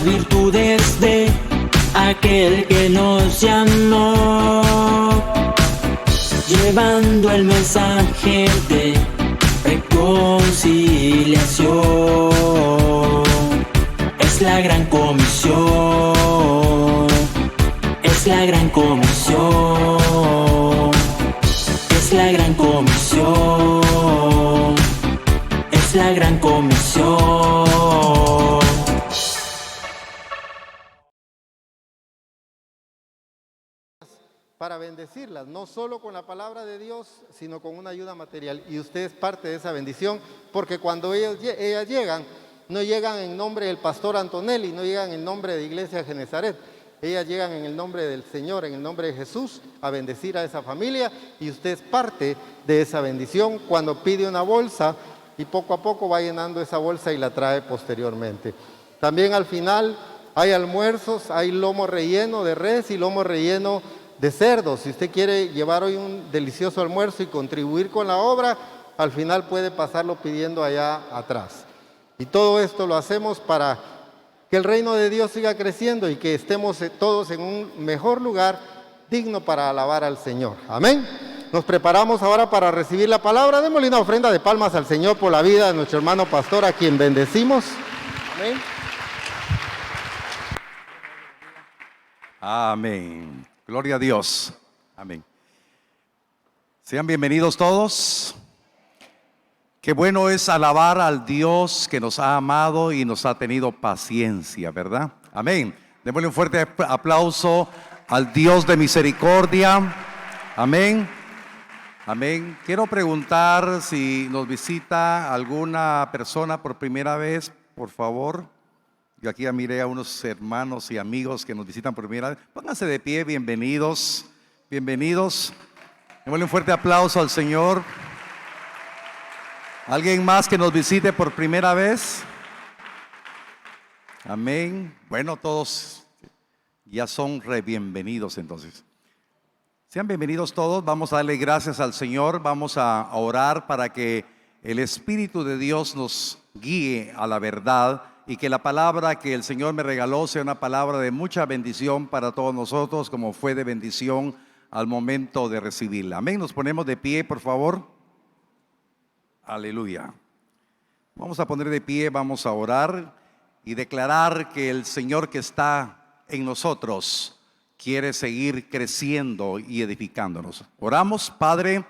las virtudes de aquel que nos llamó, llevando el mensaje de reconciliación. Es la gran comisión, es la gran comisión, es la gran comisión, es la gran comisión. Para bendecirlas, no solo con la palabra de Dios, sino con una ayuda material. Y usted es parte de esa bendición, porque cuando ellas llegan, no llegan en nombre del pastor Antonelli, no llegan en nombre de Iglesia Genezaret. Ellas llegan en el nombre del Señor, en el nombre de Jesús, a bendecir a esa familia, y usted es parte de esa bendición cuando pide una bolsa y poco a poco va llenando esa bolsa y la trae posteriormente. También al final hay almuerzos, hay lomo relleno de res y lomo relleno de cerdo. Si usted quiere llevar hoy un delicioso almuerzo y contribuir con la obra, al final puede pasarlo pidiendo allá atrás. Y todo esto lo hacemos para que el reino de Dios siga creciendo y que estemos todos en un mejor lugar digno para alabar al Señor. Amén. Nos preparamos ahora para recibir la palabra. Démosle una ofrenda de palmas al Señor por la vida de nuestro hermano pastor, a quien bendecimos. Amén. Amén. Gloria a Dios. Amén. Sean bienvenidos todos. Qué bueno es alabar al Dios que nos ha amado y nos ha tenido paciencia, ¿verdad? Amén. Démosle un fuerte aplauso al Dios de misericordia. Amén. Amén. Quiero preguntar si nos visita alguna persona por primera vez, por favor. Yo aquí ya miré a unos hermanos y amigos que nos visitan por primera vez. Pónganse de pie, bienvenidos, bienvenidos. Démosle un fuerte aplauso al Señor. ¿Alguien más que nos visite por primera vez? Amén. Bueno, todos ya son bienvenidos entonces. Sean bienvenidos todos. Vamos a darle gracias al Señor. Vamos a orar para que el Espíritu de Dios nos guíe a la verdad, y que la palabra que el Señor me regaló sea una palabra de mucha bendición para todos nosotros, como fue de bendición al momento de recibirla. Amén. Nos ponemos de pie, por favor. Aleluya. Vamos a poner de pie, vamos a orar y declarar que el Señor que está en nosotros quiere seguir creciendo y edificándonos. Oramos. Padre,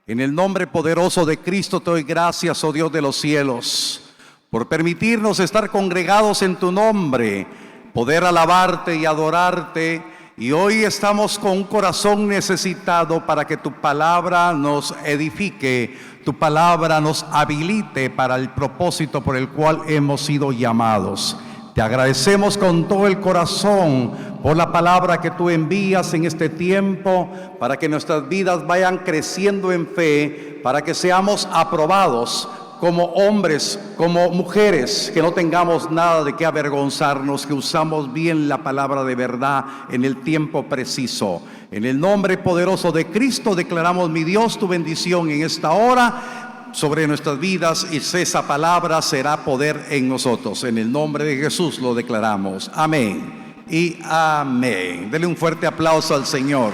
en el nombre poderoso de Cristo te doy gracias, oh Dios de los cielos, por permitirnos estar congregados en tu nombre, poder alabarte y adorarte. Y hoy estamos con un corazón necesitado para que tu palabra nos edifique, tu palabra nos habilite para el propósito por el cual hemos sido llamados. Te agradecemos con todo el corazón por la palabra que tú envías en este tiempo, para que nuestras vidas vayan creciendo en fe, para que seamos aprobados como hombres, como mujeres, que no tengamos nada de qué avergonzarnos, que usamos bien la palabra de verdad en el tiempo preciso. En el nombre poderoso de Cristo declaramos, mi Dios, tu bendición en esta hora sobre nuestras vidas, y esa palabra será poder en nosotros. En el nombre de Jesús lo declaramos. Amén y amén. Dele un fuerte aplauso al Señor.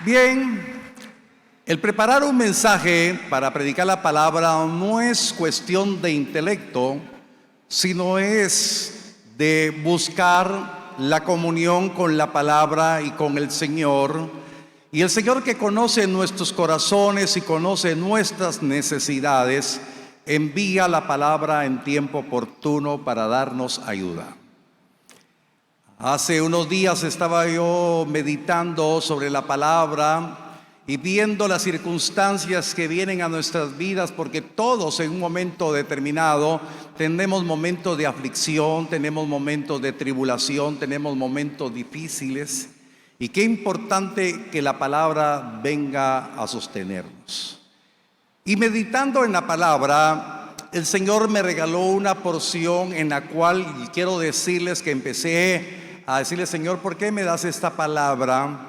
Bien. El preparar un mensaje para predicar la palabra no es cuestión de intelecto, sino es de buscar la comunión con la palabra y con el Señor. Y el Señor, que conoce nuestros corazones y conoce nuestras necesidades, envía la palabra en tiempo oportuno para darnos ayuda. Hace unos días estaba yo meditando sobre la palabra y viendo las circunstancias que vienen a nuestras vidas, porque todos en un momento determinado tenemos momentos de aflicción, tenemos momentos de tribulación, tenemos momentos difíciles, y qué importante que la palabra venga a sostenernos. Y meditando en la palabra, el Señor me regaló una porción en la cual, y quiero decirles que empecé a decirle, Señor, ¿por qué me das esta palabra?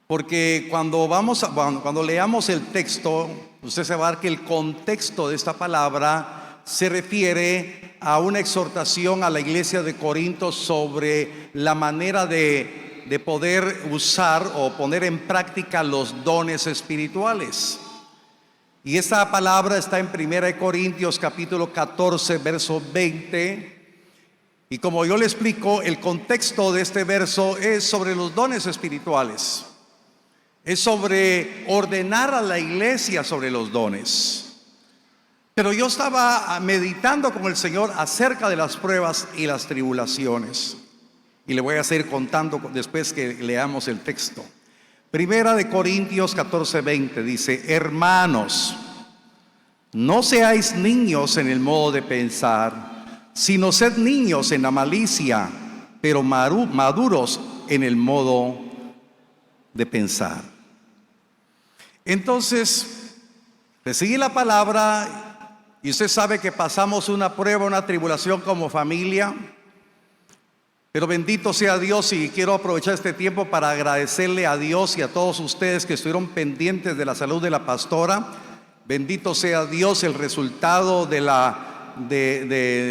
Porque cuando leamos el texto, usted se va a dar que el contexto de esta palabra se refiere a una exhortación a la iglesia de Corinto sobre la manera de poder usar o poner en práctica los dones espirituales. Y esta palabra está en 1 Corintios capítulo 14, verso 20. Y como yo le explico, el contexto de este verso es sobre los dones espirituales. Es sobre ordenar a la iglesia sobre los dones. Pero yo estaba meditando con el Señor acerca de las pruebas y las tribulaciones. Y le voy a seguir contando después que leamos el texto. 1 Corintios 14, 20 dice: hermanos, no seáis niños en el modo de pensar, sino sed niños en la malicia, pero maduros en el modo de pensar. Entonces, le seguí la palabra. Y usted sabe que pasamos una prueba, una tribulación como familia. Pero bendito sea Dios, y quiero aprovechar este tiempo para agradecerle a Dios y a todos ustedes que estuvieron pendientes de la salud de la pastora. Bendito sea Dios, el resultado del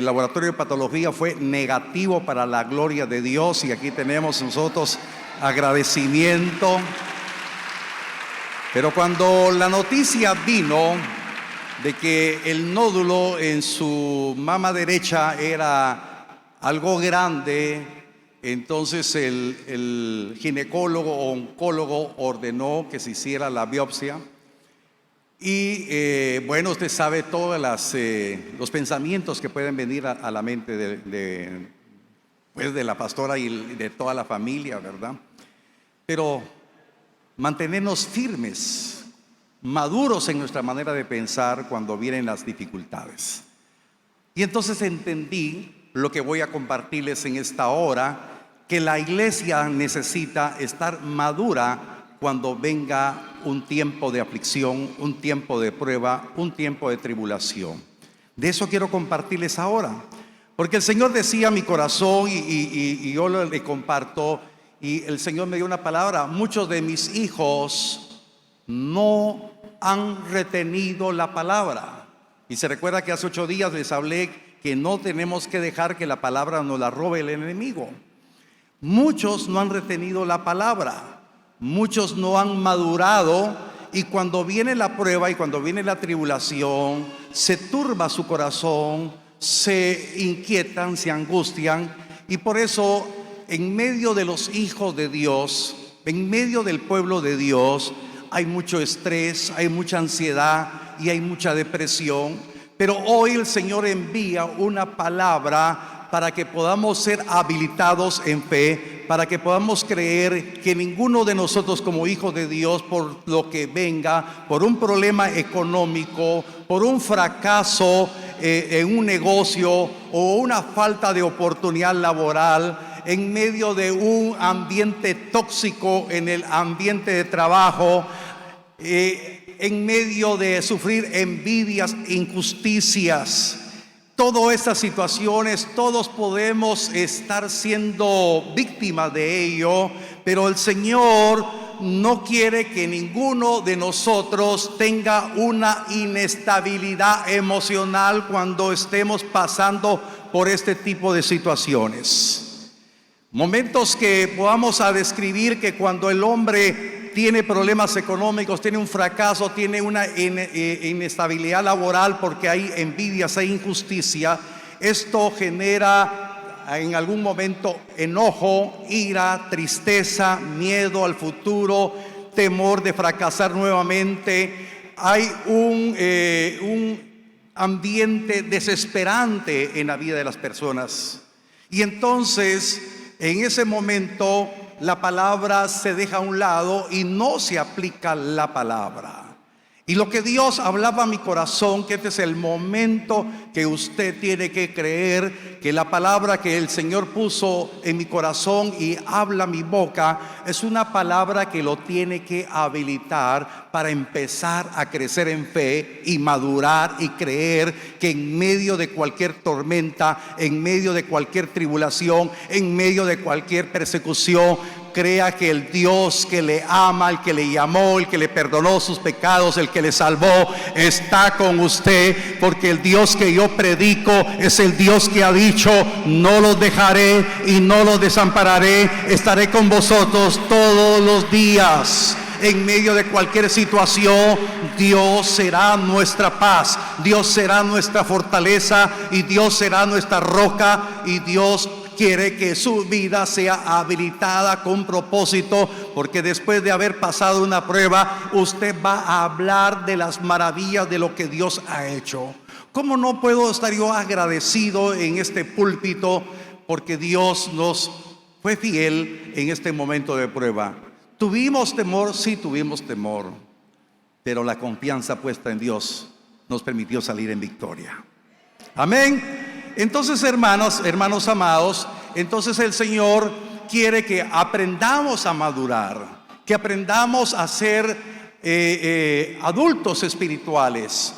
laboratorio de patología fue negativo para la gloria de Dios. Y aquí tenemos nosotros agradecimiento. Pero cuando la noticia vino de que el nódulo en su mama derecha era algo grande, entonces el ginecólogo o oncólogo ordenó que se hiciera la biopsia. Y bueno, usted sabe todos los pensamientos que pueden venir a la mente de la pastora y de toda la familia, ¿verdad? Pero mantenernos firmes, maduros en nuestra manera de pensar cuando vienen las dificultades. Y entonces entendí lo que voy a compartirles en esta hora, que la iglesia necesita estar madura cuando venga un tiempo de aflicción, un tiempo de prueba, un tiempo de tribulación. De eso quiero compartirles ahora, porque el Señor decía a mi corazón y yo le comparto, y el Señor me dio una palabra: muchos de mis hijos no han retenido la palabra. Y se recuerda que hace 8 días les hablé que no tenemos que dejar que la palabra nos la robe el enemigo. Muchos no han retenido la palabra, muchos no han madurado, y cuando viene la prueba y cuando viene la tribulación, se turba su corazón, se inquietan, se angustian. Y por eso, en medio de los hijos de Dios, en medio del pueblo de Dios, hay mucho estrés, hay mucha ansiedad y hay mucha depresión. Pero hoy el Señor envía una palabra para que podamos ser habilitados en fe, para que podamos creer que ninguno de nosotros como hijos de Dios, por lo que venga, por un problema económico, por un fracaso en un negocio o una falta de oportunidad laboral, en medio de un ambiente tóxico en el ambiente de trabajo, en medio de sufrir envidias, injusticias, todas estas situaciones, todos podemos estar siendo víctimas de ello, pero el Señor no quiere que ninguno de nosotros tenga una inestabilidad emocional cuando estemos pasando por este tipo de situaciones. Momentos que podamos a describir que cuando el hombre tiene problemas económicos, tiene un fracaso, tiene una inestabilidad laboral porque hay envidias, hay injusticia, esto genera en algún momento enojo, ira, tristeza, miedo al futuro, temor de fracasar nuevamente. Hay un ambiente desesperante en la vida de las personas. Y entonces, en ese momento, la palabra se deja a un lado y no se aplica la palabra. Y lo que Dios hablaba a mi corazón, que este es el momento que usted tiene que creer que la palabra que el Señor puso en mi corazón y habla a mi boca, es una palabra que lo tiene que habilitar para empezar a crecer en fe y madurar y creer que en medio de cualquier tormenta, en medio de cualquier tribulación, en medio de cualquier persecución, crea que el Dios que le ama, el que le llamó, el que le perdonó sus pecados, el que le salvó, está con usted, porque el Dios que yo predico es el Dios que ha dicho: no los dejaré y no los desampararé, estaré con vosotros todos los días. En medio de cualquier situación, Dios será nuestra paz, Dios será nuestra fortaleza, y Dios será nuestra roca, y Dios quiere que su vida sea habilitada con propósito, porque después de haber pasado una prueba, usted va a hablar de las maravillas de lo que Dios ha hecho. ¿Cómo no puedo estar yo agradecido en este púlpito? Porque Dios nos fue fiel en este momento de prueba. ¿Tuvimos temor? Sí, tuvimos temor, pero la confianza puesta en Dios nos permitió salir en victoria. Amén. Entonces, hermanos amados, entonces el Señor quiere que aprendamos a madurar, que aprendamos a ser adultos espirituales,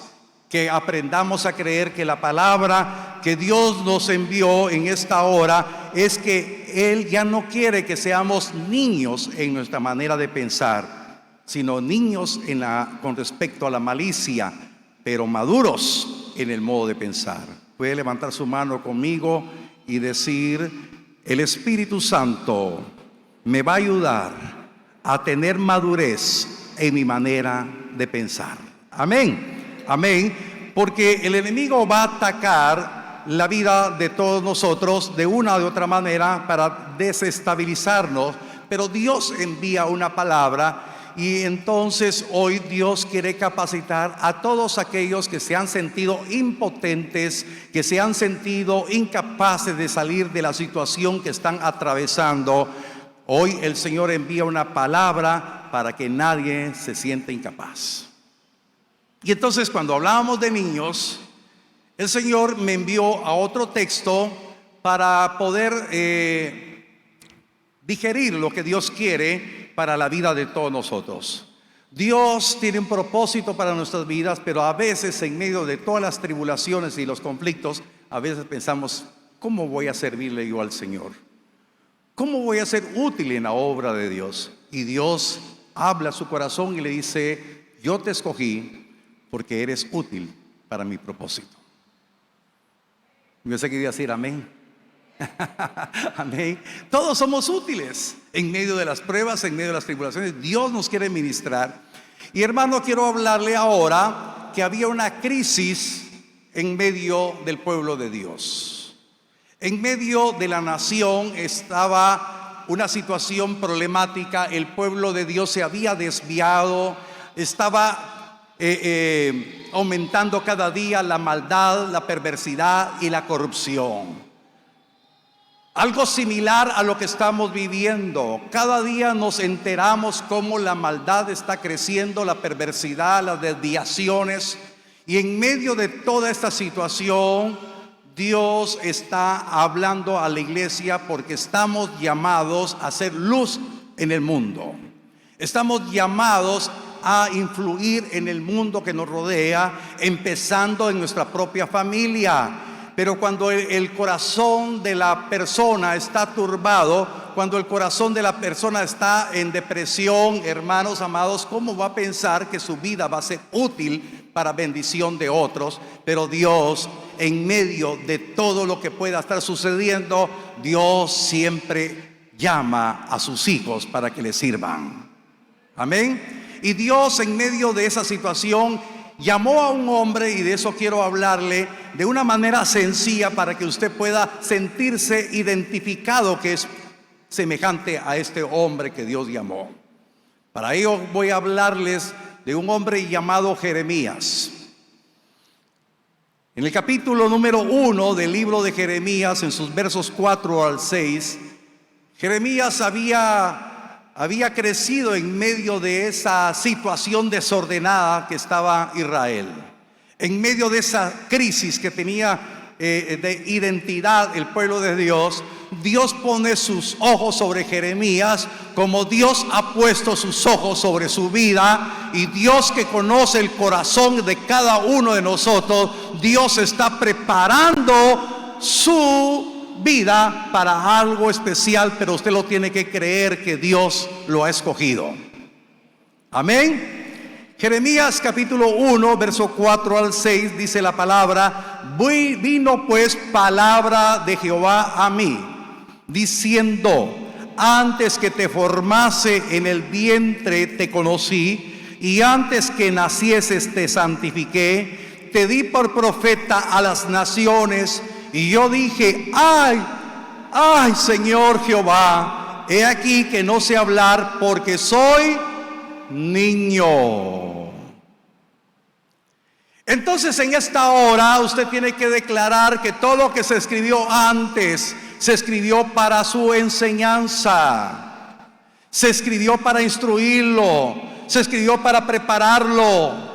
que aprendamos a creer que la palabra que Dios nos envió en esta hora es que Él ya no quiere que seamos niños en nuestra manera de pensar, sino niños con respecto a la malicia, pero maduros en el modo de pensar. Puede levantar su mano conmigo y decir: el Espíritu Santo me va a ayudar a tener madurez en mi manera de pensar. Amén. Amén, porque el enemigo va a atacar la vida de todos nosotros de una o de otra manera para desestabilizarnos, pero Dios envía una palabra, y entonces hoy Dios quiere capacitar a todos aquellos que se han sentido impotentes, que se han sentido incapaces de salir de la situación que están atravesando. Hoy el Señor envía una palabra para que nadie se sienta incapaz. Y entonces, cuando hablábamos de niños, el Señor me envió a otro texto para poder digerir lo que Dios quiere para la vida de todos nosotros. Dios tiene un propósito para nuestras vidas, pero a veces, en medio de todas las tribulaciones y los conflictos, a veces pensamos: ¿cómo voy a servirle yo al Señor? ¿Cómo voy a ser útil en la obra de Dios? Y Dios habla a su corazón y le dice: yo te escogí porque eres útil para mi propósito. Yo sé que iba a decir amén. Amén. Todos somos útiles en medio de las pruebas, en medio de las tribulaciones. Dios nos quiere ministrar. Y hermano, quiero hablarle ahora que había una crisis en medio del pueblo de Dios. En medio de la nación estaba una situación problemática. El pueblo de Dios se había desviado, estaba aumentando cada día la maldad, la perversidad y la corrupción. Algo similar a lo que estamos viviendo. Cada día nos enteramos cómo la maldad está creciendo, la perversidad, las desviaciones. Y en medio de toda esta situación, Dios está hablando a la iglesia, porque estamos llamados a ser luz en el mundo. Estamos llamados a influir en el mundo que nos rodea, empezando en nuestra propia familia. Pero cuando el corazón de la persona está turbado, cuando el corazón de la persona está en depresión, hermanos amados, ¿cómo va a pensar que su vida va a ser útil para bendición de otros? Pero Dios, en medio de todo lo que pueda estar sucediendo, Dios siempre llama a sus hijos para que le sirvan. Amén. Y Dios, en medio de esa situación, llamó a un hombre, y de eso quiero hablarle de una manera sencilla para que usted pueda sentirse identificado, que es semejante a este hombre que Dios llamó. Para ello voy a hablarles de un hombre llamado Jeremías. En el capítulo número 1 del libro de Jeremías, en sus versos 4 al 6, Jeremías había crecido en medio de esa situación desordenada que estaba Israel. En medio de esa crisis que tenía de identidad el pueblo de Dios, Dios pone sus ojos sobre Jeremías, como Dios ha puesto sus ojos sobre su vida. Y Dios, que conoce el corazón de cada uno de nosotros, Dios está preparando su vida para algo especial, pero usted lo tiene que creer que Dios lo ha escogido. Amén. Jeremías capítulo 1, verso 4 al 6 dice la palabra: vino pues palabra de Jehová a mí, diciendo: antes que te formase en el vientre te conocí, y antes que nacieses te santifiqué, te di por profeta a las naciones. Y yo dije: ay, Señor Jehová, he aquí que no sé hablar, porque soy niño. Entonces, en esta hora usted tiene que declarar que todo lo que se escribió antes se escribió para su enseñanza, se escribió para instruirlo, se escribió para prepararlo.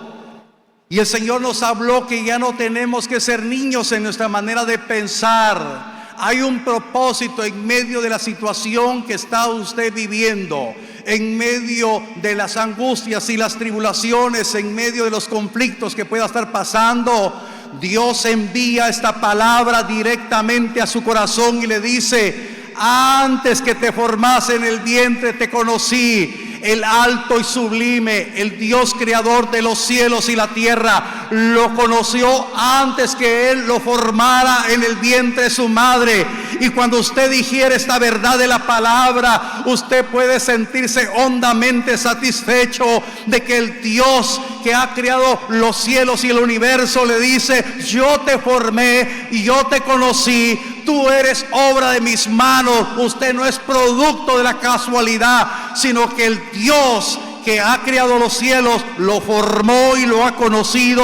Y el Señor nos habló que ya no tenemos que ser niños en nuestra manera de pensar. Hay un propósito en medio de la situación que está usted viviendo, en medio de las angustias y las tribulaciones, en medio de los conflictos que pueda estar pasando. Dios envía esta palabra directamente a su corazón y le dice: antes que te formase en el vientre te conocí. El alto y sublime, el Dios creador de los cielos y la tierra, lo conoció antes que Él lo formara en el vientre de su madre. Y cuando usted digiere esta verdad de la palabra, usted puede sentirse hondamente satisfecho de que el Dios que ha creado los cielos y el universo le dice: yo te formé y yo te conocí. Tú eres obra de mis manos. Usted no es producto de la casualidad, sino que el Dios que ha creado los cielos lo formó y lo ha conocido.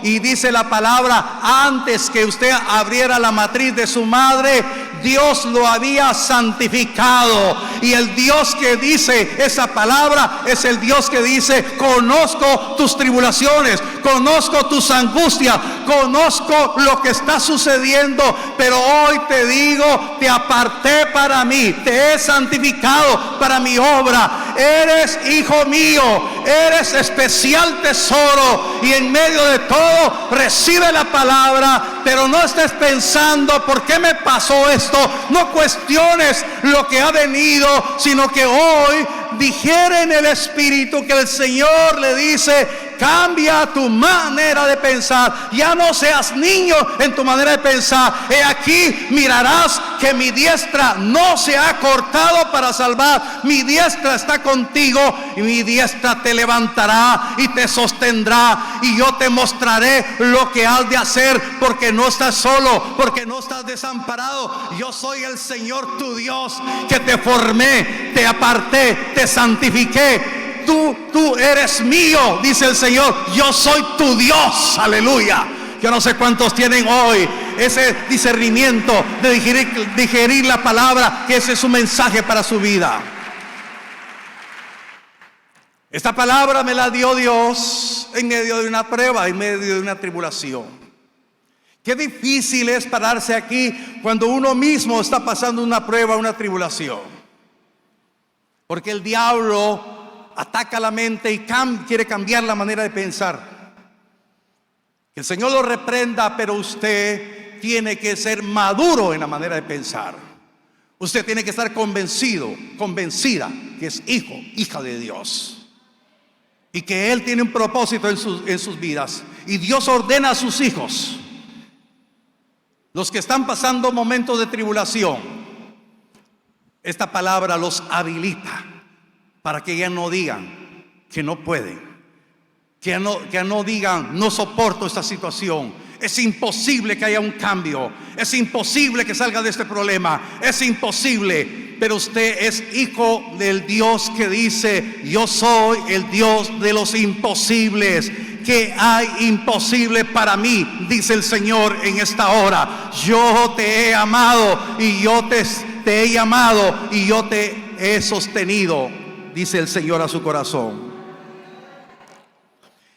Y dice la palabra: antes que usted abriera la matriz de su madre, Dios lo había santificado. Y el Dios que dice esa palabra es el Dios que dice: conozco tus tribulaciones, conozco tus angustias, conozco lo que está sucediendo, pero hoy te digo: te aparté para mí, te he santificado para mi obra. Eres hijo mío, eres especial tesoro. Y en medio de todo, recibe la palabra, pero no estés pensando: ¿por qué me pasó esto? No cuestiones lo que ha venido, sino que hoy digiere en el Espíritu que el Señor le dice: cambia tu manera de pensar. Ya no seas niño en tu manera de pensar. He aquí, mirarás que mi diestra no se ha cortado para salvar. Mi diestra está contigo, y mi diestra te levantará y te sostendrá. Y yo te mostraré lo que has de hacer, porque no estás solo, porque no estás desamparado. Yo soy el Señor tu Dios, que te formé, te aparté, te santifiqué. Tú eres mío, dice el Señor. Yo soy tu Dios, aleluya. Yo no sé cuántos tienen hoy ese discernimiento de digerir la palabra, que ese es su mensaje para su vida. Esta palabra me la dio Dios en medio de una prueba, en medio de una tribulación. Qué difícil es pararse aquí cuando uno mismo está pasando una prueba, una tribulación. Porque el diablo ataca la mente y quiere cambiar la manera de pensar. Que el Señor lo reprenda, pero usted tiene que ser maduro en la manera de pensar. Usted tiene que estar convencido, convencida que es hijo, hija de Dios, y que Él tiene un propósito en sus vidas. Y Dios ordena a sus hijos, los que están pasando momentos de tribulación, esta palabra los habilita para que ya no digan que no pueden, que ya no digan: no soporto esta situación, es imposible que haya un cambio, es imposible que salga de este problema, es imposible. Pero usted es hijo del Dios que dice: yo soy el Dios de los imposibles. ¿Qué hay imposible para mí?, dice el Señor en esta hora. Yo te he amado y yo te he llamado y yo te he sostenido, dice el Señor a su corazón.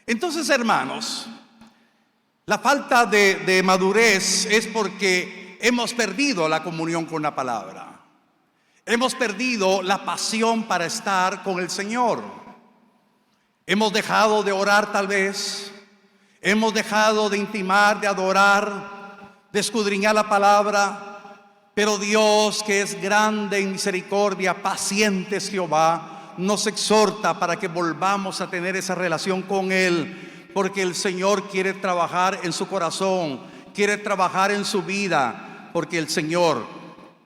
Entonces, hermanos, la falta de madurez es porque hemos perdido la comunión con la palabra. Hemos perdido la pasión para estar con el Señor. Hemos dejado de orar, tal vez. Hemos dejado de intimar, de adorar, de escudriñar la palabra. Pero Dios, que es grande en misericordia, paciente es Jehová, nos exhorta para que volvamos a tener esa relación con Él, porque el Señor quiere trabajar en su corazón, quiere trabajar en su vida, porque el Señor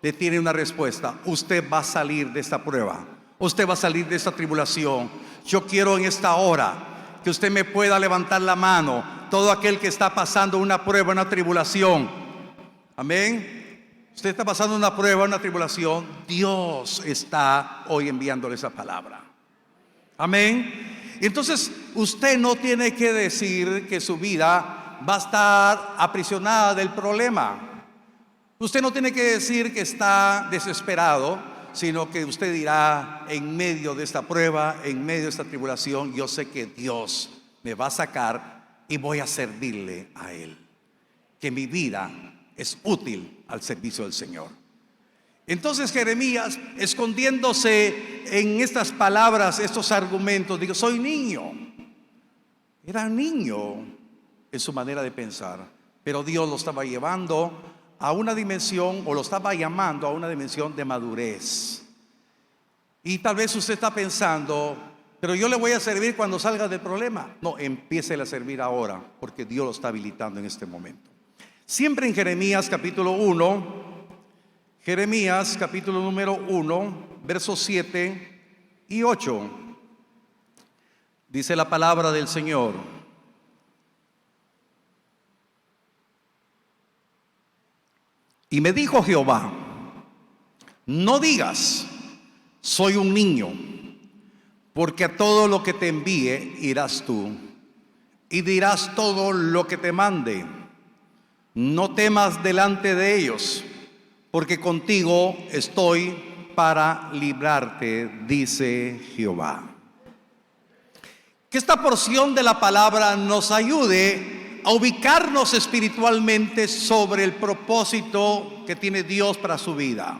le tiene una respuesta. Usted va a salir de esta prueba, usted va a salir de esta tribulación. Yo quiero en esta hora que usted me pueda levantar la mano, todo aquel que está pasando una prueba, una tribulación. Amén. Usted está pasando una prueba, una tribulación. Dios está hoy enviándole esa palabra. Amén. Entonces usted no tiene que decir que su vida va a estar aprisionada del problema. Usted no tiene que decir que está desesperado, sino que usted dirá: en medio de esta prueba, en medio de esta tribulación, yo sé que Dios me va a sacar y voy a servirle a Él, que mi vida es útil al servicio del Señor. Entonces Jeremías, escondiéndose en estas palabras, estos argumentos, digo: soy niño. Era niño en su manera de pensar, pero Dios lo estaba llevando a una dimensión, o lo estaba llamando a una dimensión de madurez. Y tal vez usted está pensando: pero yo le voy a servir cuando salga del problema. No, empiece a servir ahora, porque Dios lo está habilitando en este momento. Siempre en Jeremías capítulo 1, Jeremías capítulo número 1, versos 7 y 8, dice la palabra del Señor: y me dijo Jehová, no digas, soy un niño, porque a todo lo que te envíe irás tú, y dirás todo lo que te mande. No temas delante de ellos, porque contigo estoy para librarte, dice Jehová. Que esta porción de la palabra nos ayude a ubicarnos espiritualmente sobre el propósito que tiene Dios para su vida.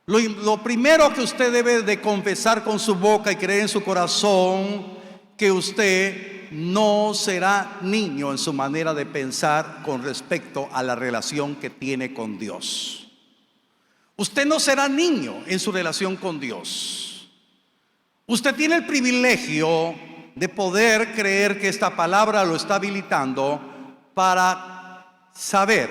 Lo primero que usted debe de confesar con su boca y creer en su corazón, que usted no será niño en su manera de pensar con respecto a la relación que tiene con Dios. Usted no será niño en su relación con Dios. Usted tiene el privilegio de poder creer que esta palabra lo está habilitando para saber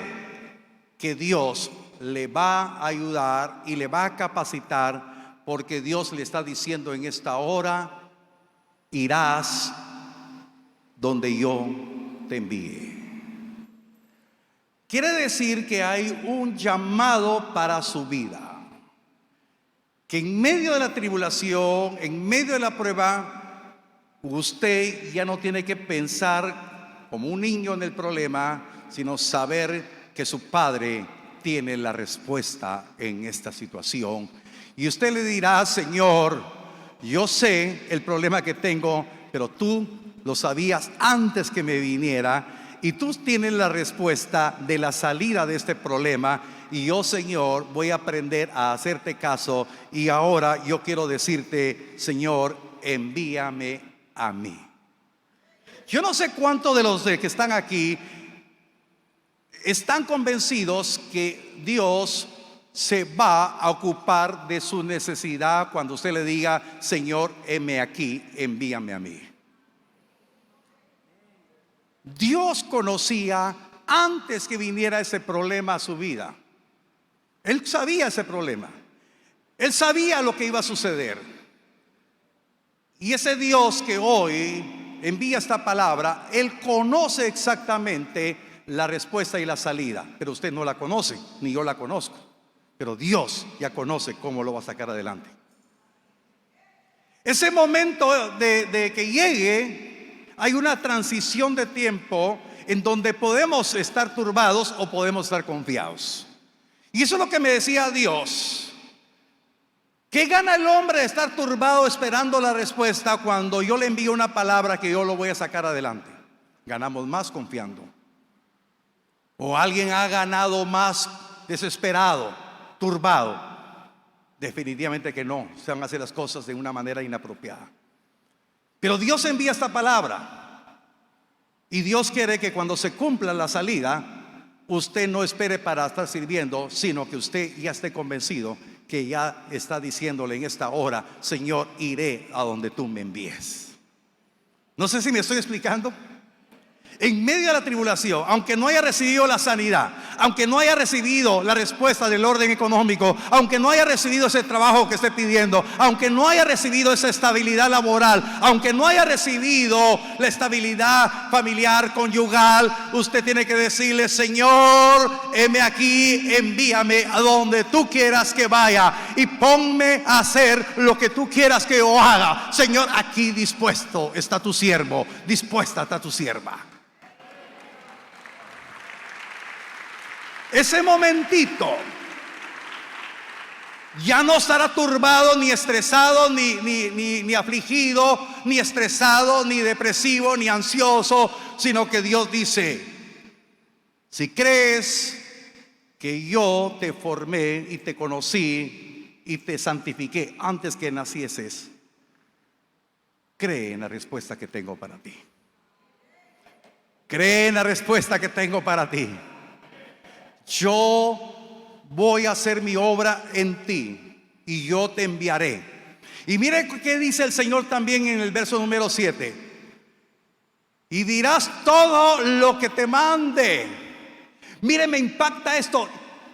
que Dios le va a ayudar y le va a capacitar, porque Dios le está diciendo en esta hora: irás donde yo te envíe. Quiere decir que hay un llamado para su vida, que en medio de la tribulación, en medio de la prueba, usted ya no tiene que pensar como un niño en el problema, sino saber que su Padre tiene la respuesta en esta situación. Y usted le dirá: Señor, yo sé el problema que tengo, pero tú lo sabías antes que me viniera, y tú tienes la respuesta de la salida de este problema. Y yo, Señor, voy a aprender a hacerte caso. Y ahora yo quiero decirte: Señor, envíame a mí. Yo no sé cuántos de los que están aquí están convencidos que Dios se va a ocupar de su necesidad cuando usted le diga: Señor, heme aquí, envíame a mí. Dios conocía antes que viniera ese problema a su vida. Él sabía ese problema. Él sabía lo que iba a suceder. Y ese Dios que hoy envía esta palabra, Él conoce exactamente la respuesta y la salida. Pero usted no la conoce, ni yo la conozco. Pero Dios ya conoce cómo lo va a sacar adelante. Ese momento de que llegue, hay una transición de tiempo en donde podemos estar turbados o podemos estar confiados. Y eso es lo que me decía Dios. ¿Qué gana el hombre de estar turbado esperando la respuesta cuando yo le envío una palabra que yo lo voy a sacar adelante? Ganamos más confiando. ¿O alguien ha ganado más desesperado, turbado? Definitivamente que no. Se van a hacer las cosas de una manera inapropiada. Pero Dios envía esta palabra, y Dios quiere que cuando se cumpla la salida, usted no espere para estar sirviendo, sino que usted ya esté convencido que ya está diciéndole en esta hora: Señor, iré a donde tú me envíes. No sé si me estoy explicando. En medio de la tribulación, aunque no haya recibido la sanidad, aunque no haya recibido la respuesta del orden económico, aunque no haya recibido ese trabajo que esté pidiendo, aunque no haya recibido esa estabilidad laboral, aunque no haya recibido la estabilidad familiar, conyugal, usted tiene que decirle: Señor, heme aquí, envíame a donde tú quieras que vaya y ponme a hacer lo que tú quieras que yo haga. Señor, aquí dispuesto está tu siervo, dispuesta está tu sierva. Ese momentito ya no estará turbado, ni estresado, ni afligido, ni estresado, ni depresivo, ni ansioso, sino que Dios dice: si crees que yo te formé y te conocí y te santifiqué antes que nacieses, cree en la respuesta que tengo para ti. Cree en la respuesta que tengo para ti. Yo voy a hacer mi obra en ti y yo te enviaré. Y mire qué dice el Señor también en el verso número 7: y dirás todo lo que te mande. Mire, me impacta esto: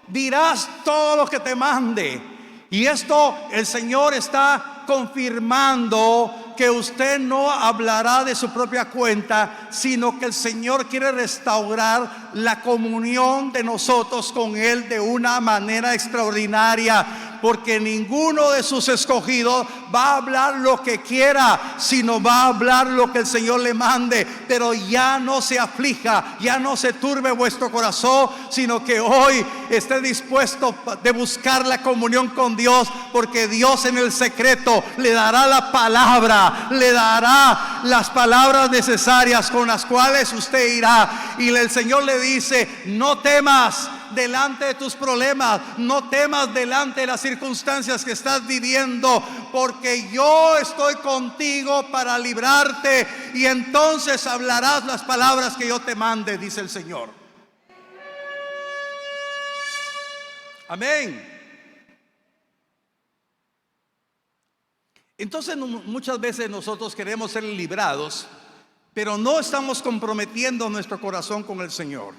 dirás todo lo que te mande. Y esto el Señor está confirmando que usted no hablará de su propia cuenta, sino que el Señor quiere restaurar la comunión de nosotros con Él de una manera extraordinaria, porque ninguno de sus escogidos va a hablar lo que quiera, sino va a hablar lo que el Señor le mande. Pero ya no se aflija, ya no se turbe vuestro corazón, sino que hoy esté dispuesto de buscar la comunión con Dios, porque Dios en el secreto le dará la palabra, le dará las palabras necesarias con las cuales usted irá. Y el Señor le dice: no temas delante de tus problemas, no temas delante de las circunstancias que estás viviendo, porque yo estoy contigo para librarte, y entonces hablarás las palabras que yo te mande, dice el Señor. Amén. Entonces muchas veces nosotros queremos ser librados, pero no estamos comprometiendo nuestro corazón con el Señor.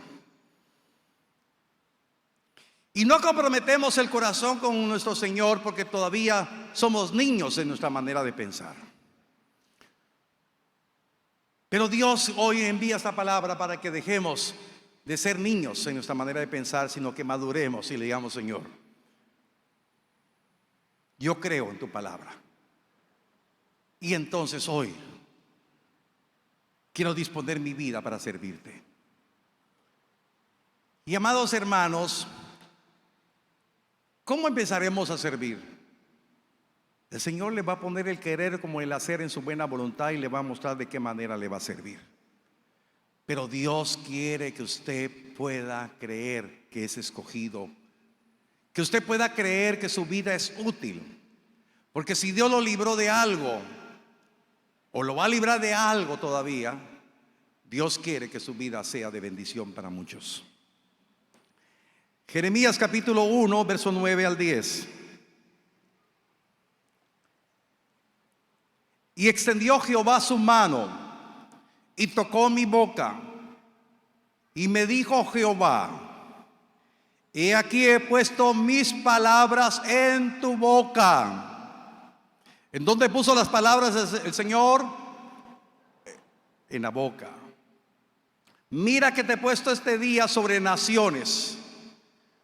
Y no comprometemos el corazón con nuestro Señor porque todavía somos niños en nuestra manera de pensar. Pero Dios hoy envía esta palabra para que dejemos de ser niños en nuestra manera de pensar, sino que maduremos y le digamos: Señor, yo creo en tu palabra. Y entonces hoy quiero disponer mi vida para servirte. Y amados hermanos, ¿cómo empezaremos a servir? El Señor le va a poner el querer como el hacer en su buena voluntad y le va a mostrar de qué manera le va a servir. Pero Dios quiere que usted pueda creer que es escogido, que usted pueda creer que su vida es útil. Porque si Dios lo libró de algo, o lo va a librar de algo todavía, Dios quiere que su vida sea de bendición para muchos. Jeremías capítulo 1, verso 9 al 10. Y extendió Jehová su mano y tocó mi boca, y me dijo Jehová: he aquí he puesto mis palabras en tu boca. ¿En dónde puso las palabras el Señor? En la boca. Mira que te he puesto este día sobre naciones,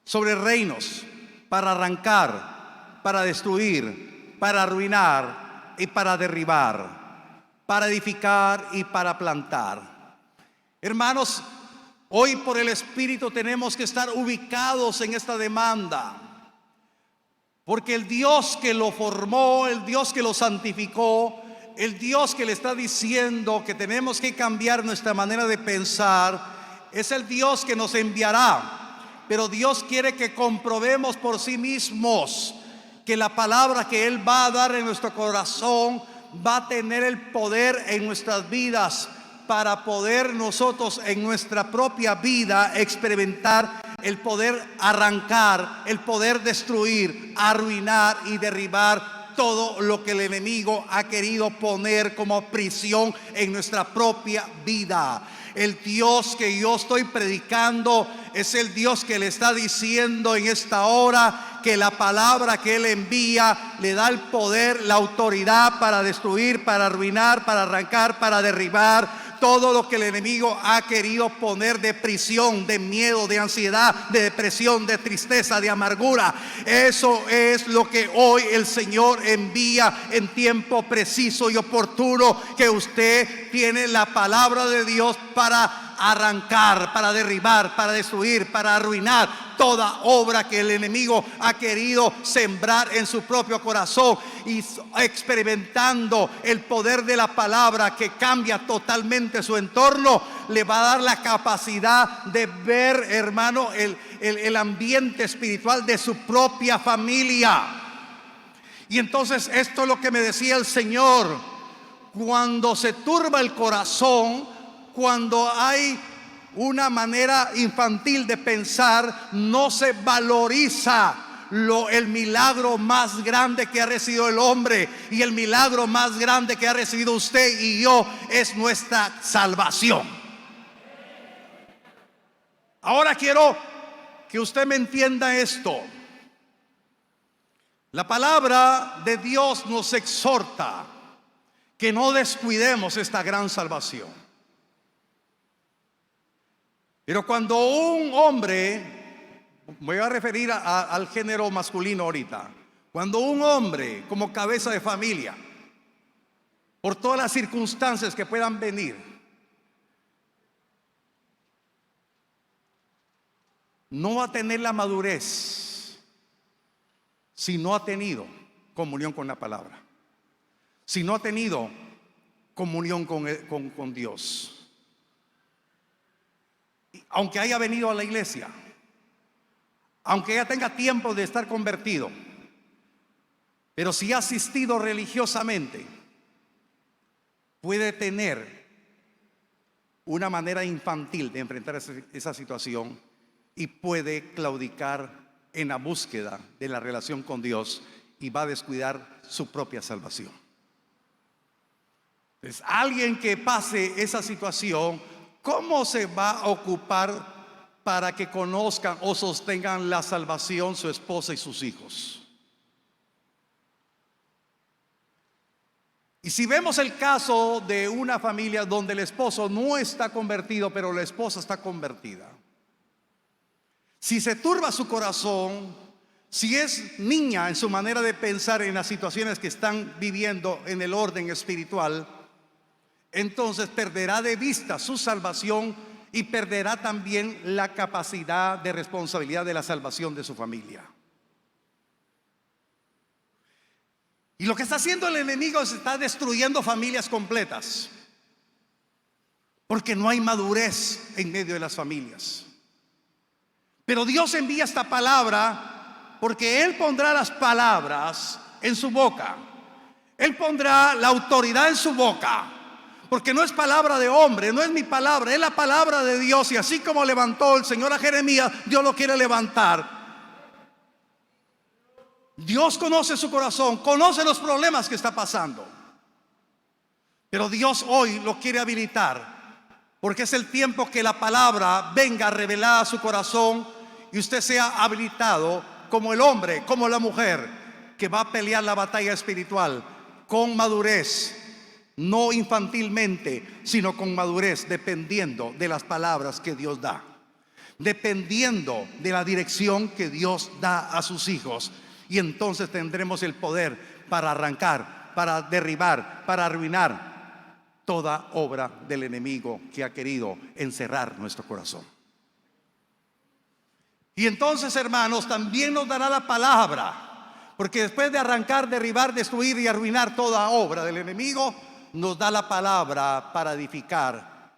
sobre reinos, para arrancar, para destruir, para arruinar y para derribar, para edificar y para plantar. Hermanos, hoy por el Espíritu tenemos que estar ubicados en esta demanda, porque el Dios que lo formó, el Dios que lo santificó, el Dios que le está diciendo que tenemos que cambiar nuestra manera de pensar, es el Dios que nos enviará. Pero Dios quiere que comprobemos por sí mismos que la palabra que Él va a dar en nuestro corazón va a tener el poder en nuestras vidas para poder nosotros en nuestra propia vida experimentar el poder arrancar, el poder destruir, arruinar y derribar todo lo que el enemigo ha querido poner como prisión en nuestra propia vida. El Dios que yo estoy predicando es el Dios que le está diciendo en esta hora que la palabra que Él envía le da el poder, la autoridad para destruir, para arruinar, para arrancar, para derribar todo lo que el enemigo ha querido poner de prisión, de miedo, de ansiedad, de depresión, de tristeza, de amargura. Eso es lo que hoy el Señor envía en tiempo preciso y oportuno, que usted tiene la palabra de Dios para arrancar, para derribar, para destruir, para arruinar toda obra que el enemigo ha querido sembrar en su propio corazón, y experimentando el poder de la palabra que cambia totalmente su entorno, le va a dar la capacidad de ver, hermano, el ambiente espiritual de su propia familia. Y entonces esto es lo que me decía el Señor: cuando se turba el corazón, cuando hay una manera infantil de pensar, no se valoriza el milagro más grande que ha recibido el hombre, y el milagro más grande que ha recibido usted y yo es nuestra salvación. Ahora quiero que usted me entienda esto. La palabra de Dios nos exhorta que no descuidemos esta gran salvación. Pero cuando un hombre, voy a referir al género masculino ahorita, cuando un hombre como cabeza de familia, por todas las circunstancias que puedan venir, no va a tener la madurez si no ha tenido comunión con la palabra, si no ha tenido comunión con Dios. Aunque haya venido a la iglesia, aunque ya tenga tiempo de estar convertido, pero si ha asistido religiosamente, puede tener una manera infantil de enfrentar esa situación, y puede claudicar en la búsqueda de la relación con Dios, y va a descuidar su propia salvación. Entonces, alguien que pase esa situación, ¿cómo se va a ocupar para que conozcan o sostengan la salvación su esposa y sus hijos? Y si vemos el caso de una familia donde el esposo no está convertido, pero la esposa está convertida, si se turba su corazón, si es niña en su manera de pensar en las situaciones que están viviendo en el orden espiritual, entonces perderá de vista su salvación y perderá también la capacidad de responsabilidad de la salvación de su familia. Y lo que está haciendo el enemigo es está destruyendo familias completas, porque no hay madurez en medio de las familias. Pero Dios envía esta palabra porque Él pondrá las palabras en su boca. Él pondrá la autoridad en su boca, porque no es palabra de hombre, no es mi palabra, es la palabra de Dios. Y así como levantó el Señor a Jeremías, Dios lo quiere levantar. Dios conoce su corazón, conoce los problemas que está pasando, pero Dios hoy lo quiere habilitar, porque es el tiempo que la palabra venga revelada a su corazón y usted sea habilitado como el hombre, como la mujer que va a pelear la batalla espiritual con madurez, no infantilmente, sino con madurez, dependiendo de las palabras que Dios da, dependiendo de la dirección que Dios da a sus hijos. Y entonces tendremos el poder para arrancar, para derribar, para arruinar toda obra del enemigo que ha querido encerrar nuestro corazón. Y entonces, hermanos, también nos dará la palabra, porque después de arrancar, derribar, destruir y arruinar toda obra del enemigo, nos da la palabra para edificar.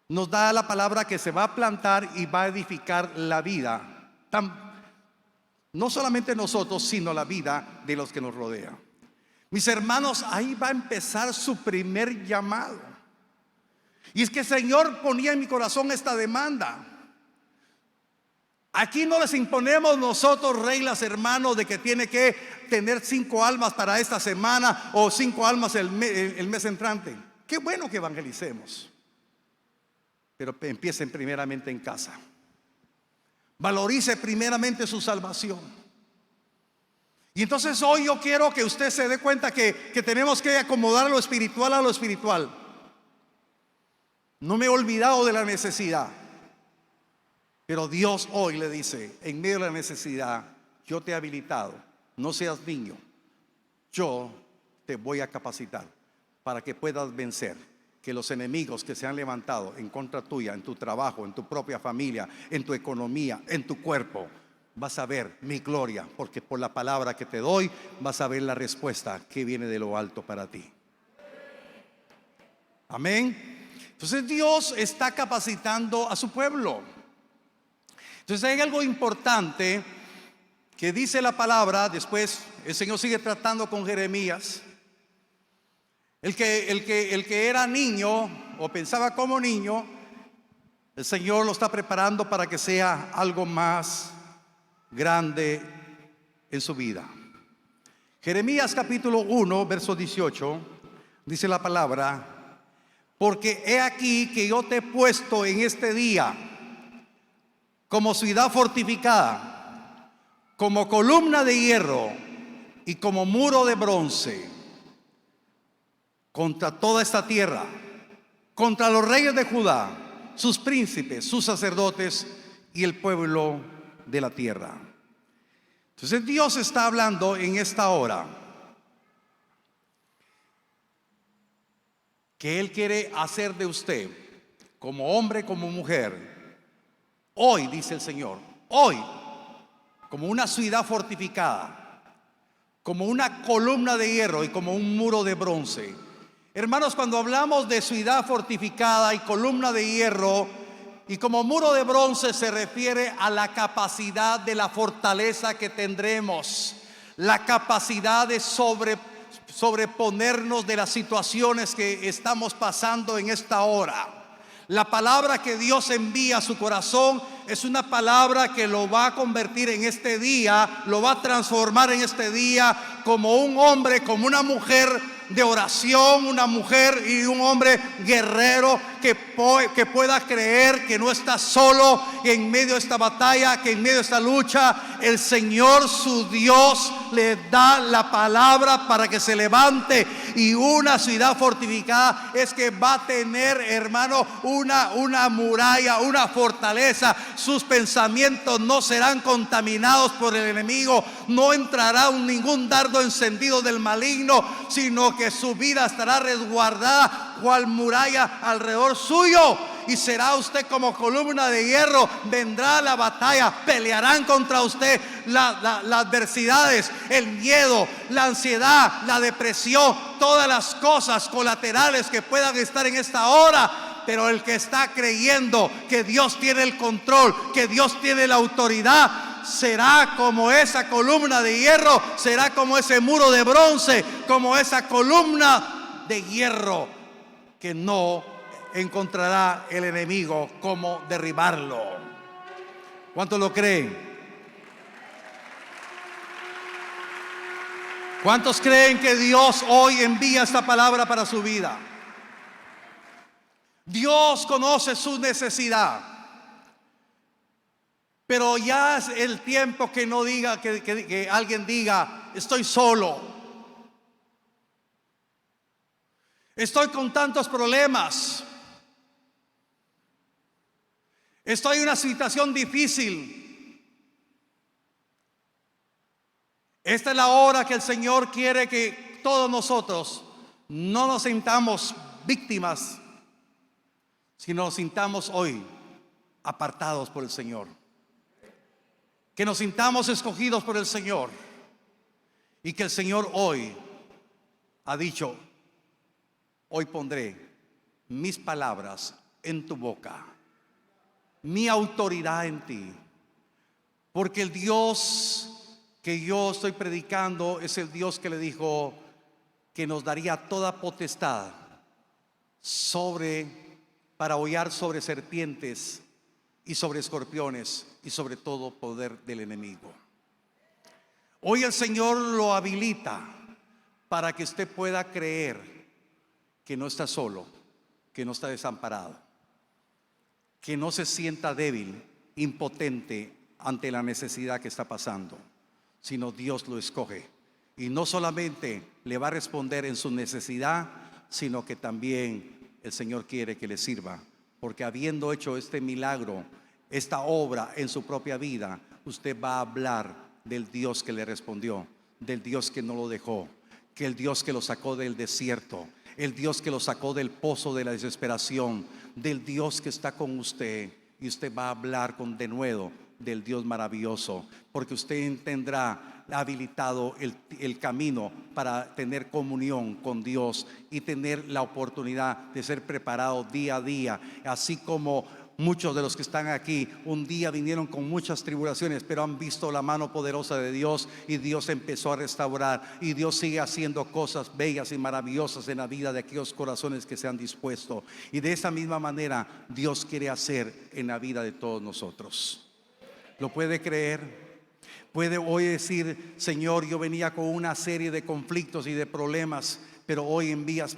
Nos da la palabra que se va a plantar y va a edificar la vida, no solamente nosotros, sino la vida de los que nos rodean. Mis hermanos, ahí va a empezar su primer llamado. Y es que el Señor ponía en mi corazón esta demanda. Aquí no les imponemos nosotros reglas, hermanos, de que tiene que tener 5 almas para esta semana o 5 almas el mes entrante. Qué bueno que evangelicemos, pero empiecen primeramente en casa. Valorice primeramente su salvación. Y entonces hoy yo quiero que usted se dé cuenta que tenemos que acomodar lo espiritual a lo espiritual. No me he olvidado de la necesidad, pero Dios hoy le dice, en medio de la necesidad, yo te he habilitado, no seas niño, yo te voy a capacitar para que puedas vencer, que los enemigos que se han levantado en contra tuya, en tu trabajo, en tu propia familia, en tu economía, en tu cuerpo, vas a ver mi gloria, porque por la palabra que te doy, vas a ver la respuesta que viene de lo alto para ti. Amén. Entonces Dios está capacitando a su pueblo. Entonces hay algo importante que dice la palabra. Después el Señor sigue tratando con Jeremías. El que era niño o pensaba como niño, el Señor lo está preparando para que sea algo más grande en su vida. Jeremías capítulo 1 verso 18 dice la palabra: porque he aquí que yo te he puesto en este día como ciudad fortificada, como columna de hierro y como muro de bronce contra toda esta tierra, contra los reyes de Judá, sus príncipes, sus sacerdotes y el pueblo de la tierra. Entonces Dios está hablando en esta hora que Él quiere hacer de usted, como hombre, como mujer, hoy, dice el Señor, hoy, como una ciudad fortificada, como una columna de hierro y como un muro de bronce. Hermanos, cuando hablamos de ciudad fortificada y columna de hierro y como muro de bronce, se refiere a la capacidad de la fortaleza que tendremos, la capacidad de sobreponernos de las situaciones que estamos pasando en esta hora. La palabra que Dios envía a su corazón es una palabra que lo va a convertir en este día, lo va a transformar en este día como un hombre, como una mujer de oración, una mujer y un hombre guerrero que pueda creer que no está solo en medio de esta batalla, que en medio de esta lucha el Señor su Dios le da la palabra para que se levante. Y una ciudad fortificada es que va a tener, hermano, una muralla, una fortaleza. Sus pensamientos no serán contaminados por el enemigo, no entrará ningún dardo encendido del maligno, sino que su vida estará resguardada cual muralla alrededor suyo. Y será usted como columna de hierro. Vendrá la batalla, pelearán contra usted las adversidades, el miedo, la ansiedad, la depresión, todas las cosas colaterales que puedan estar en esta hora. Pero el que está creyendo que Dios tiene el control, que Dios tiene la autoridad, será como esa columna de hierro, será como ese muro de bronce, como esa columna de hierro que no encontrará el enemigo cómo derribarlo. ¿Cuántos lo creen? ¿Cuántos creen que Dios hoy envía esta palabra para su vida? Dios conoce su necesidad, pero ya es el tiempo que no diga, que alguien diga: estoy solo, estoy con tantos problemas, estoy en una situación difícil. Esta es la hora que el Señor quiere que todos nosotros no nos sintamos víctimas, sino nos sintamos hoy apartados por el Señor, que nos sintamos escogidos por el Señor, y que el Señor hoy ha dicho: hoy pondré mis palabras en tu boca, mi autoridad en ti, porque el Dios que yo estoy predicando es el Dios que le dijo que nos daría toda potestad sobre para hollar sobre serpientes y sobre escorpiones y sobre todo poder del enemigo. Hoy el Señor lo habilita para que usted pueda creer que no está solo, que no está desamparado, que no se sienta débil, impotente ante la necesidad que está pasando, sino Dios lo escoge. Y no solamente le va a responder en su necesidad, sino que también el Señor quiere que le sirva, porque habiendo hecho este milagro, esta obra en su propia vida, usted va a hablar del Dios que le respondió, del Dios que no lo dejó, que el Dios que lo sacó del desierto, el Dios que lo sacó del pozo de la desesperación, del Dios que está con usted. Y usted va a hablar con denuedo del Dios maravilloso, porque usted tendrá habilitado el camino para tener comunión con Dios y tener la oportunidad de ser preparado día a día, así como muchos de los que están aquí un día vinieron con muchas tribulaciones, pero han visto la mano poderosa de Dios y Dios empezó a restaurar, y Dios sigue haciendo cosas bellas y maravillosas en la vida de aquellos corazones que se han dispuesto. Y de esa misma manera Dios quiere hacer en la vida de todos nosotros. ¿Lo puede creer? Puede hoy decir: Señor, yo venía con una serie de conflictos y de problemas, pero hoy envías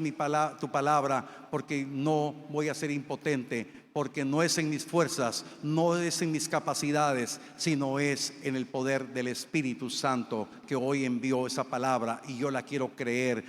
tu palabra, porque no voy a ser impotente, porque no es en mis fuerzas, no es en mis capacidades, sino es en el poder del Espíritu Santo que hoy envió esa palabra, y yo la quiero creer.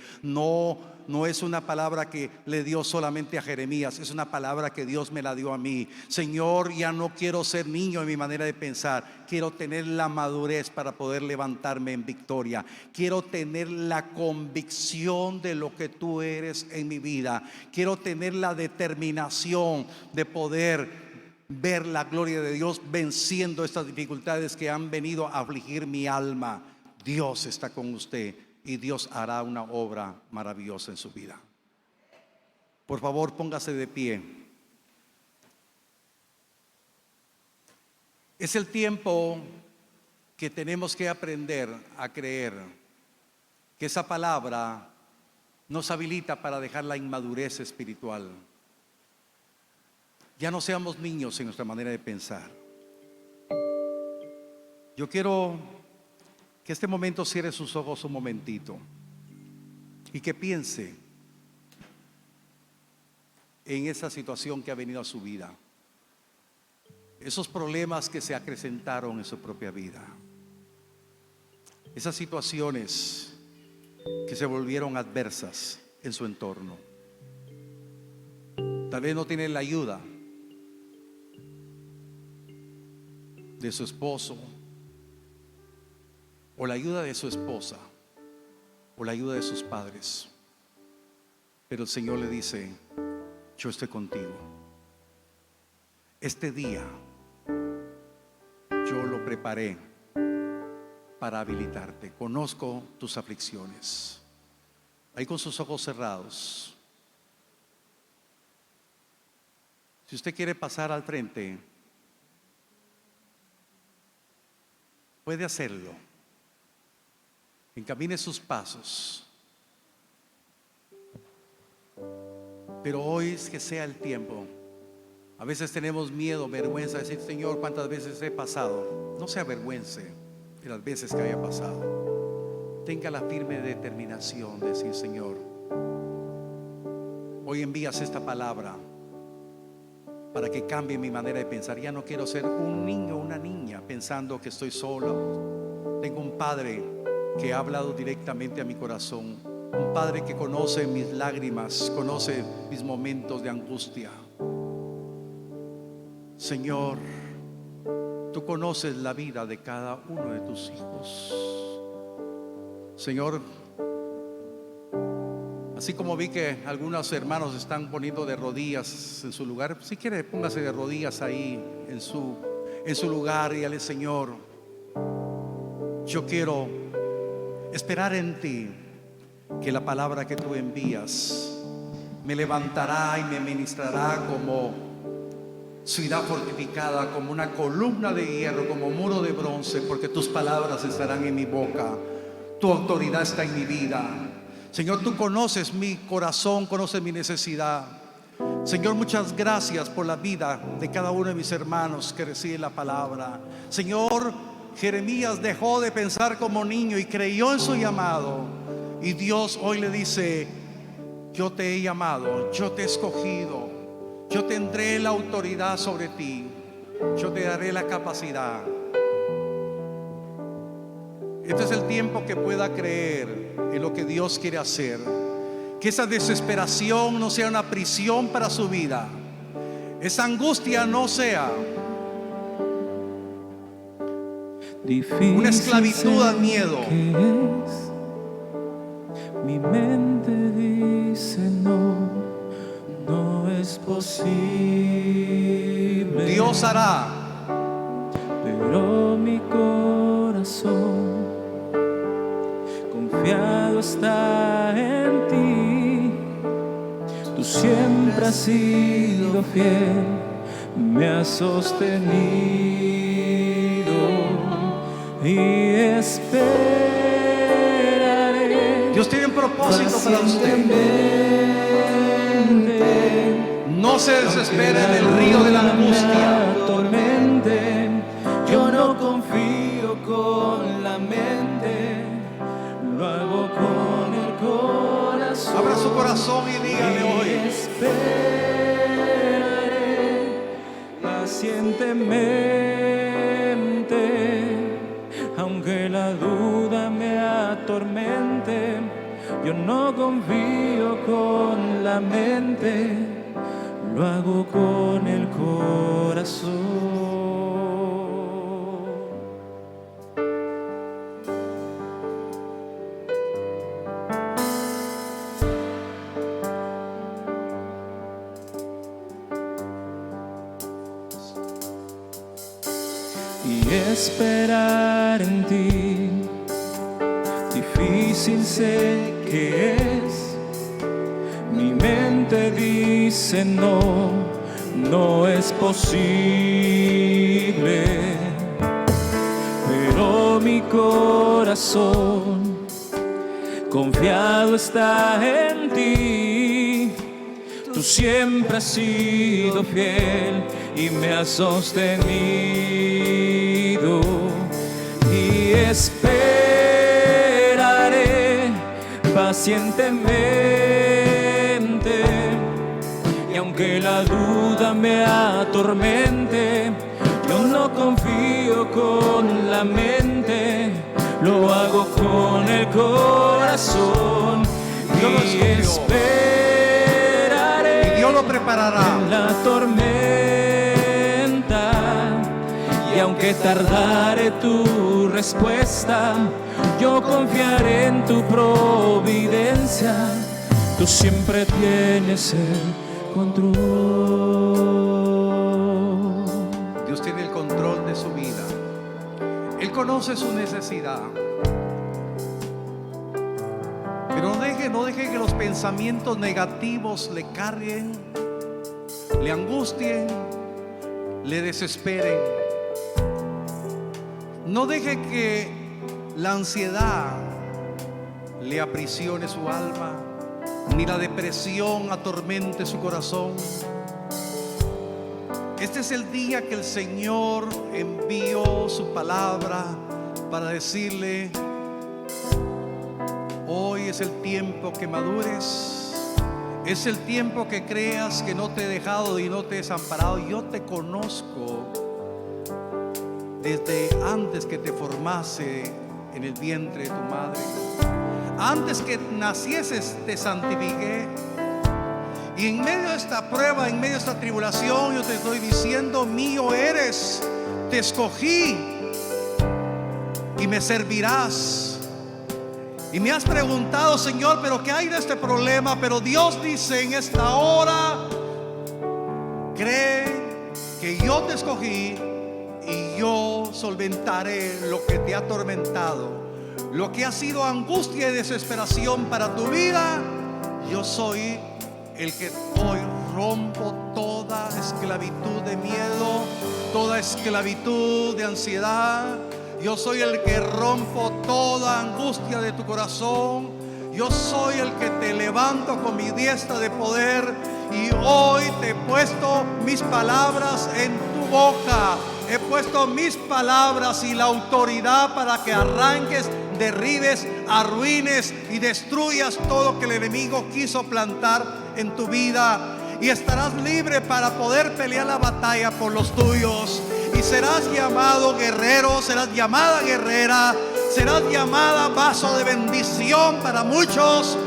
No es una palabra que le dio solamente a Jeremías, es una palabra que Dios me la dio a mí. Señor, ya no quiero ser niño en mi manera de pensar, quiero tener la madurez para poder levantarme en victoria. Quiero tener la convicción de lo que tú eres en mi vida. Quiero tener la determinación de poder ver la gloria de Dios venciendo estas dificultades que han venido a afligir mi alma. Dios está con usted y Dios hará una obra maravillosa en su vida. Por favor, póngase de pie. Es el tiempo que tenemos que aprender a creer que esa palabra nos habilita para dejar la inmadurez espiritual. Ya no seamos niños en nuestra manera de pensar. Yo quiero que este momento cierre sus ojos un momentito y que piense en esa situación que ha venido a su vida, esos problemas que se acrecentaron en su propia vida, esas situaciones que se volvieron adversas en su entorno. Tal vez no tiene la ayuda de su esposo, o la ayuda de su esposa, o la ayuda de sus padres, pero el Señor le dice: yo estoy contigo. Este día yo lo preparé para habilitarte. Conozco tus aflicciones. Ahí con sus ojos cerrados, si usted quiere pasar al frente, puede hacerlo. Encamine sus pasos, pero hoy es que sea el tiempo. A veces tenemos miedo, vergüenza de decir: Señor, ¿cuántas veces he pasado? No se avergüence de las veces que haya pasado. Tenga la firme determinación de decir: Señor, hoy envías esta palabra para que cambie mi manera de pensar. Ya no quiero ser un niño o una niña pensando que estoy solo. Tengo un Padre que ha hablado directamente a mi corazón, un Padre que conoce mis lágrimas, conoce mis momentos de angustia. Señor, tú conoces la vida de cada uno de tus hijos. Señor, así como vi que algunos hermanos están poniendo de rodillas en su lugar, si quiere, póngase de rodillas ahí en su lugar y dile: Señor, yo quiero esperar en ti, que la palabra que tú envías me levantará y me ministrará como ciudad fortificada, como una columna de hierro, como muro de bronce, porque tus palabras estarán en mi boca, tu autoridad está en mi vida. Señor, tú conoces mi corazón, conoces mi necesidad, Señor, muchas gracias por la vida de cada uno de mis hermanos que recibe la palabra. Señor, Jeremías dejó de pensar como niño y creyó en su llamado. Y Dios hoy le dice: yo te he llamado, yo te he escogido, yo tendré la autoridad sobre ti, yo te daré la capacidad. Este es el tiempo que pueda creer en lo que Dios quiere hacer. Que esa desesperación no sea una prisión para su vida. Esa angustia no sea una esclavitud al miedo. Mi mente dice no, no es posible. Dios hará. Pero mi corazón confiado está en ti. Tú siempre has sido fiel, me has sostenido y esperaré. Dios tiene un propósito para usted. No se desespere en el río de la angustia. Yo no confío con la mente, lo hago con el corazón. Abra su corazón y dígale hoy: esperaré pacientemente, aunque la duda me atormente. Yo no confío con la mente, lo hago con el corazón. Y esperar en ti, difícil sé que es. Mi mente dice no, no es posible. Pero mi corazón confiado está en ti. Tú siempre has sido fiel y me has sostenido. Y esperaré pacientemente, y aunque la duda me atormente, yo no confío con la mente, lo hago con el corazón. Y esperaré, y Dios lo preparará en la tormenta, y aunque tardare tu respuesta, yo confiaré en tu providencia. Tú siempre tienes el control. Dios tiene el control de su vida. Él conoce su necesidad. Pero no deje que los pensamientos negativos le carguen, le angustien, le desesperen. No deje que la ansiedad le aprisione su alma, ni la depresión atormente su corazón. Este es el día que el Señor envió su palabra para decirle: hoy es el tiempo que madures. Es el tiempo que creas que no te he dejado y no te he desamparado. Yo te conozco desde antes que te formase en el vientre de tu madre. Antes que nacieses te santifiqué. Y en medio de esta prueba, en medio de esta tribulación, yo te estoy diciendo: mío eres, te escogí y me servirás. Y me has preguntado: Señor, ¿pero qué hay de este problema? Pero Dios dice en esta hora: cree que yo te escogí y yo solventaré lo que te ha atormentado, lo que ha sido angustia y desesperación para tu vida. Yo soy el que hoy rompo toda esclavitud de miedo, toda esclavitud de ansiedad. Yo soy el que rompo toda angustia de tu corazón. Yo soy el que te levanto con mi diestra de poder Y hoy te he puesto mis palabras en tu boca. He puesto mis palabras y la autoridad para que arranques, derribes, arruines y destruyas todo que el enemigo quiso plantar en tu vida. Y estarás libre para poder pelear la batalla por los tuyos. Y serás llamado guerrero, serás llamada guerrera, serás llamada vaso de bendición para muchos.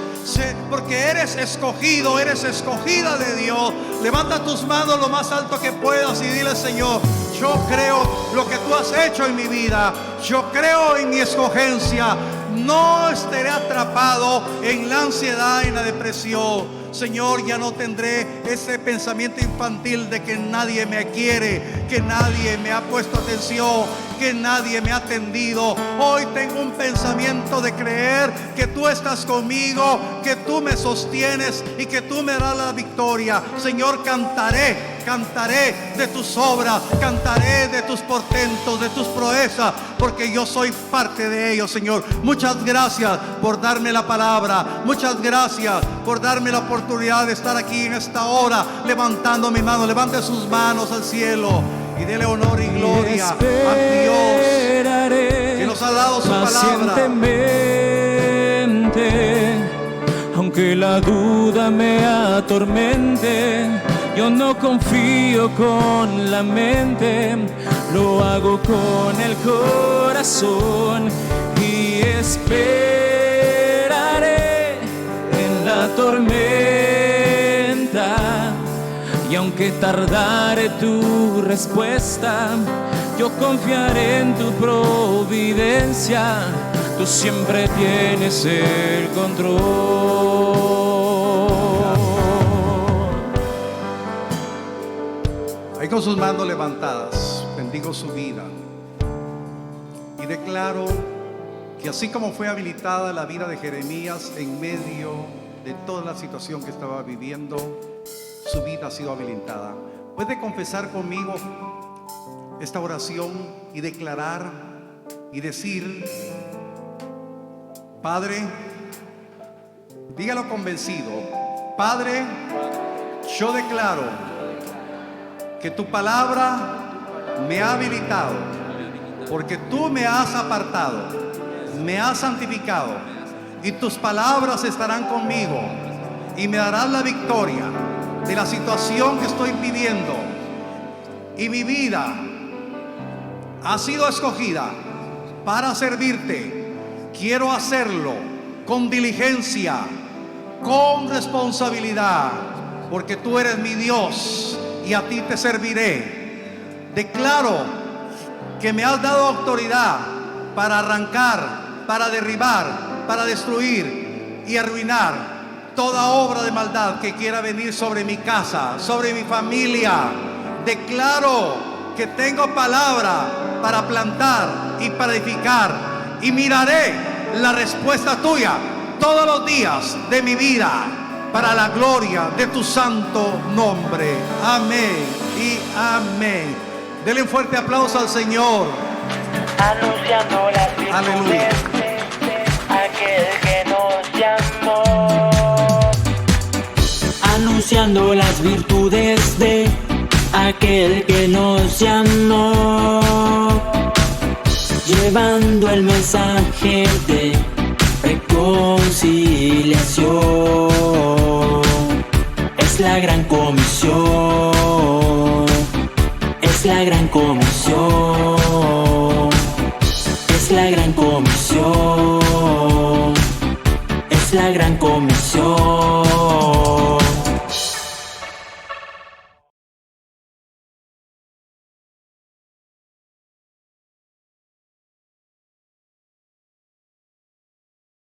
Porque eres escogido, eres escogida de Dios. Levanta tus manos lo más alto que puedas y dile: Señor, yo creo lo que tú has hecho en mi vida. Yo creo en mi escogencia. No estaré atrapado en la ansiedad, en la depresión. Señor, ya no tendré ese pensamiento infantil de que nadie me quiere, que nadie me ha puesto atención, que nadie me ha atendido. Hoy tengo un pensamiento de creer que tú estás conmigo, que tú me sostienes y que tú me darás la victoria. Señor, cantaré de tus obras, cantaré de tus portentos, de tus proezas, porque yo soy parte de ellos, Señor. Muchas gracias por darme la palabra. Muchas gracias por darme la oportunidad de estar aquí en esta hora, levantando mi mano. Levante sus manos al cielo y dele honor y gloria a Dios que nos ha dado su palabra. Aunque la duda me atormente, yo no confío con la mente, lo hago con el corazón y esperaré en la tormenta. Y aunque tardare tu respuesta, yo confiaré en tu providencia. Tú siempre tienes el control. Ahí con sus manos levantadas, bendigo su vida y declaro que así como fue habilitada la vida de Jeremías en medio de toda la situación que estaba viviendo, su vida ha sido habilitada. Puede confesar conmigo esta oración y declarar y decir: Padre, dígalo convencido: Padre, yo declaro que tu palabra me ha habilitado, porque tú me has apartado, me has santificado, y tus palabras estarán conmigo y me darás la victoria de la situación que estoy viviendo. Y mi vida ha sido escogida para servirte. Quiero hacerlo con diligencia, con responsabilidad, porque tú eres mi Dios y a ti te serviré. Declaro que me has dado autoridad para arrancar, para derribar, para destruir y arruinar toda obra de maldad que quiera venir sobre mi casa, sobre mi familia. Declaro que tengo palabra para plantar y para edificar, y miraré la respuesta tuya todos los días de mi vida, para la gloria de tu santo nombre. Amén y amén. Denle un fuerte aplauso al Señor. Anunciando las virtudes de aquel que nos llamó. Anunciando las virtudes de aquel que nos llamó. Llevando el mensaje de reconciliación. Es la gran comisión. Es la gran comisión. Es la gran comisión. Es la gran comisión.